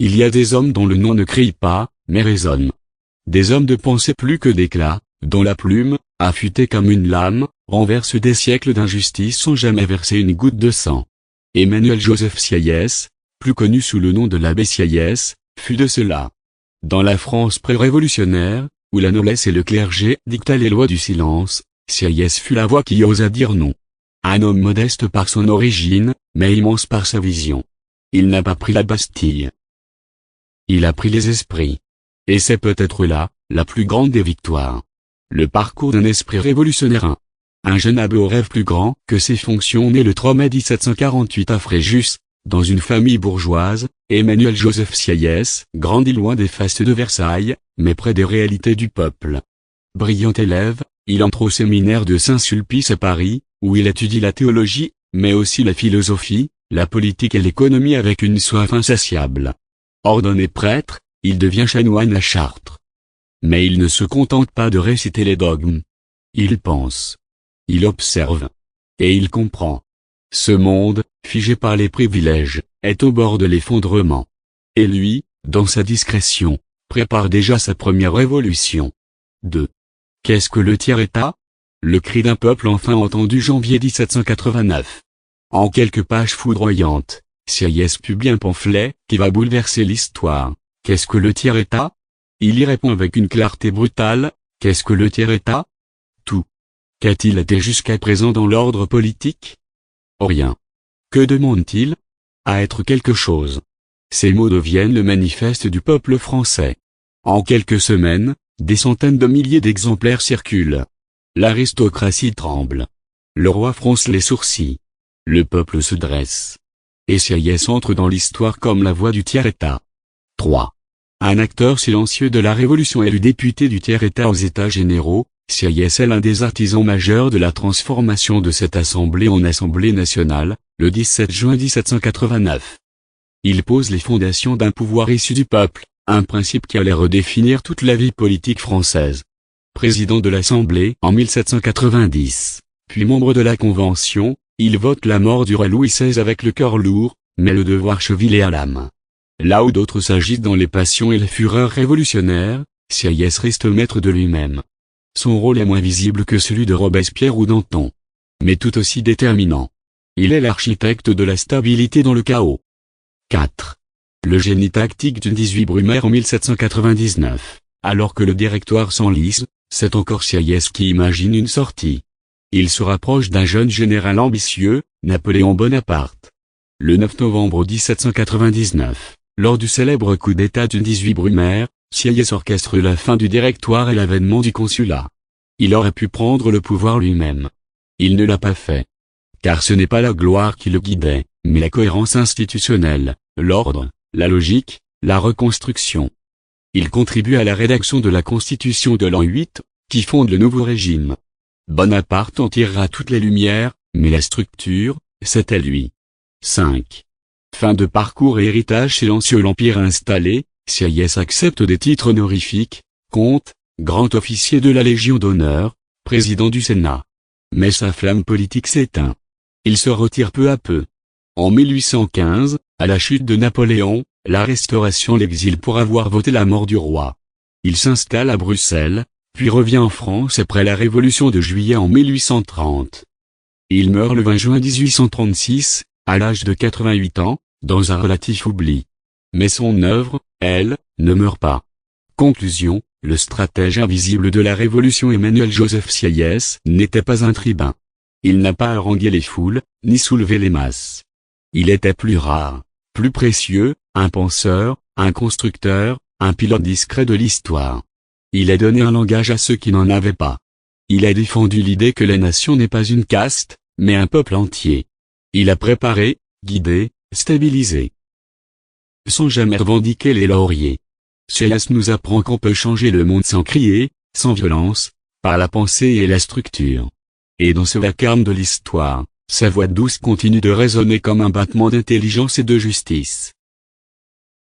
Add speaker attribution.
Speaker 1: Il y a des hommes dont le nom ne crie pas, mais résonne. Des hommes de pensée plus que d'éclat, dont la plume, affûtée comme une lame, renverse des siècles d'injustice sans jamais verser une goutte de sang. Emmanuel Joseph Sieyès, plus connu sous le nom de l'abbé Sieyès, fut de cela. Dans la France pré-révolutionnaire, où la noblesse et le clergé dictaient les lois du silence, Sieyès fut la voix qui osa dire non. Un homme modeste par son origine, mais immense par sa vision. Il n'a pas pris la Bastille. Il a pris les esprits. Et c'est peut-être là, la plus grande des victoires. Le parcours d'un esprit révolutionnaire. Un jeune abbé au rêve plus grand que ses fonctions né le 3 mai 1748 à Fréjus, dans une famille bourgeoise, Emmanuel Joseph Sieyès grandit loin des fastes de Versailles, mais près des réalités du peuple. Brillant élève, il entre au séminaire de Saint-Sulpice à Paris, où il étudie la théologie, mais aussi la philosophie, la politique et l'économie avec une soif insatiable. Ordonné prêtre, il devient chanoine à Chartres. Mais il ne se contente pas de réciter les dogmes. Il pense. Il observe. Et il comprend. Ce monde, figé par les privilèges, est au bord de l'effondrement. Et lui, dans sa discrétion, prépare déjà sa première révolution. 2. Qu'est-ce que le tiers-État? Le cri d'un peuple enfin entendu janvier 1789. En quelques pages foudroyantes, Sieyès publie un pamphlet qui va bouleverser l'histoire. Qu'est-ce que le tiers-État? Il y répond avec une clarté brutale. Qu'est-ce que le tiers-État? Tout. Qu'a-t-il été jusqu'à présent dans l'ordre politique? Rien. Que demande-t-il? À être quelque chose. Ces mots deviennent le manifeste du peuple français. En quelques semaines, des centaines de milliers d'exemplaires circulent. L'aristocratie tremble. Le roi fronce les sourcils. Le peuple se dresse. Et Sieyès entre dans l'histoire comme la voix du tiers-État. 3. Un acteur silencieux de la Révolution élu député du tiers-État aux États généraux, Sieyès est l'un des artisans majeurs de la transformation de cette assemblée en Assemblée nationale, le 17 juin 1789. Il pose les fondations d'un pouvoir issu du peuple, un principe qui allait redéfinir toute la vie politique française. Président de l'Assemblée en 1790, puis membre de la Convention, il vote la mort du roi Louis XVI avec le cœur lourd, mais le devoir chevillé à la main. Là où d'autres s'agitent dans les passions et les fureurs révolutionnaires, Sieyès reste maître de lui-même. Son rôle est moins visible que celui de Robespierre ou Danton. Mais tout aussi déterminant. Il est l'architecte de la stabilité dans le chaos. 4. Le génie tactique du 18 Brumaire en 1799. Alors que le directoire s'enlise, c'est encore Sieyès qui imagine une sortie. Il se rapproche d'un jeune général ambitieux, Napoléon Bonaparte. Le 9 novembre 1799, lors du célèbre coup d'État du 18 Brumaire, Sieyès orchestre la fin du directoire et l'avènement du consulat. Il aurait pu prendre le pouvoir lui-même. Il ne l'a pas fait. Car ce n'est pas la gloire qui le guidait, mais la cohérence institutionnelle, l'ordre, la logique, la reconstruction. Il contribue à la rédaction de la Constitution de l'an 8, qui fonde le nouveau régime. Bonaparte en tirera toutes les lumières, mais la structure, c'était lui. 5. Fin de parcours et héritage silencieux. L'Empire installé, Sieyès accepte des titres honorifiques, comte, grand officier de la Légion d'honneur, président du Sénat. Mais sa flamme politique s'éteint. Il se retire peu à peu. En 1815, à la chute de Napoléon, la Restauration l'exile pour avoir voté la mort du roi. Il s'installe à Bruxelles, puis revient en France après la Révolution de Juillet en 1830. Il meurt le 20 juin 1836, à l'âge de 88 ans, dans un relatif oubli. Mais son œuvre, elle, ne meurt pas. Conclusion, le stratège invisible de la Révolution Emmanuel Joseph Sieyès n'était pas un tribun. Il n'a pas harangué les foules, ni soulevé les masses. Il était plus rare, plus précieux, un penseur, un constructeur, un pilote discret de l'histoire. Il a donné un langage à ceux qui n'en avaient pas. Il a défendu l'idée que la nation n'est pas une caste, mais un peuple entier. Il a préparé, guidé, stabilisé. Sans jamais revendiquer les lauriers. Sieyès nous apprend qu'on peut changer le monde sans crier, sans violence, par la pensée et la structure. Et dans ce vacarme de l'histoire, sa voix douce continue de résonner comme un battement d'intelligence et de justice.